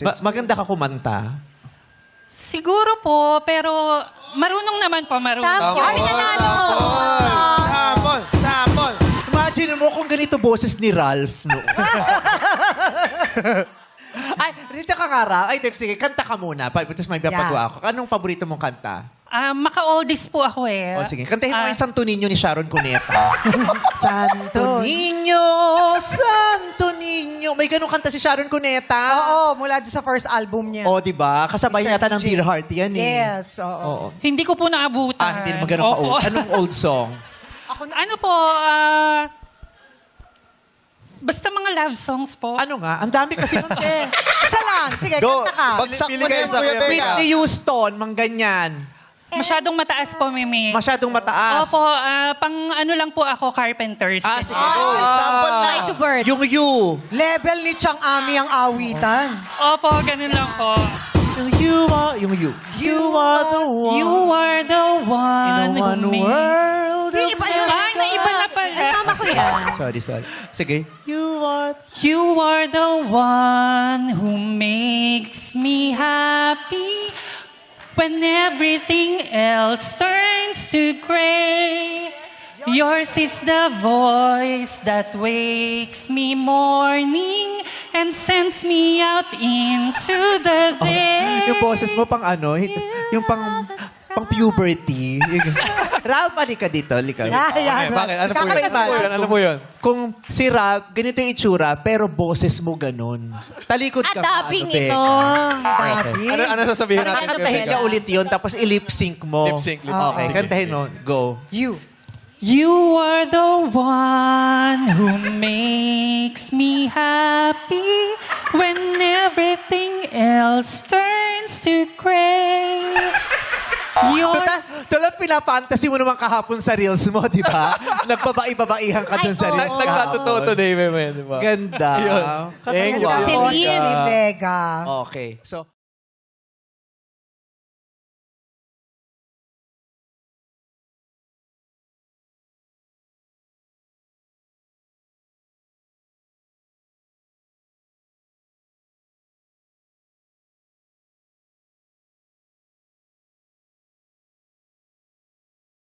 Maganda ka kumanta. Siguro po, pero marunong naman po, marunong. Sample. Ay, nanalo. Sample! Sample! Imagine mo kung ganito boses ni Ralph, no? Ay, dito ka nga, Ralph. Ay, Dave, sige, kanta ka muna. Tapos may papagawa ako. Anong paborito mong kanta? Maka-oldies po ako eh. O sige, kantahin mo yung Santo Niño ni Sharon Cuneta. Santo Niño, Santo Niño. May ganun kanta si Sharon Cuneta. Oo, mula doon sa first album niya. O, di ba? Kasabay Mr. yata ng DJ. Dear Heart yan eh. Yes, oo. Oo. Hindi ko po naabutan. Hindi naman ganun ka old. Opo. Anong old song? Ano po, basta mga love songs po. Ano nga? Ang dami kasi nun, eh. Isa lang. Sige, Go! kanta ka. Bagsak mo Pili na kayo yung sa Kuya Kuya Becca. Whitney Houston, mang ganyan. Masyadong mataas po, Mimi. Masyadong mataas. Opo, pang ano lang po ako, carpenters. Sige. Sample na. Fly to bird. Yung you. Level ni Chang Ami ang awitan. Opo, ganun lang po. You are, yung you. You are the one. You are the one in a one who makes... world of Iba yun. Ay, naiba na pala. Tama ko yan. Sorry. Sige. You are... You are the one who makes me happy when everything else turns to gray. Yours is the voice that wakes me morning and sends me out into the day. Yung boses mo pang ano, yung pang puberty. Ralph, halika dito. Halika. Yan. Bakit? Ano po Kakanta yun? sa- Ano po yun? Kung si Ralph, ganito yung itsura, pero boses mo ganun. Talikod ka Dubbing paano, Becca? ito. Ano sasabihin natin? Kantahin niya ulit yun, tapos i-lip-sync mo. Lip-sync. Okay, kantahin mo. Go. You. You are the one who makes me happy when everything else turns to gray. Tulad pinapantasy mo naman kahapon sa reels mo, di ba? Nagbabai-babaihan ka dun sa Ay, reels oo. Nagkatotoo kahapon. today, Meme, di ba? Ganda. Yun. Katawa. Celine. Ni Vega. Okay. So,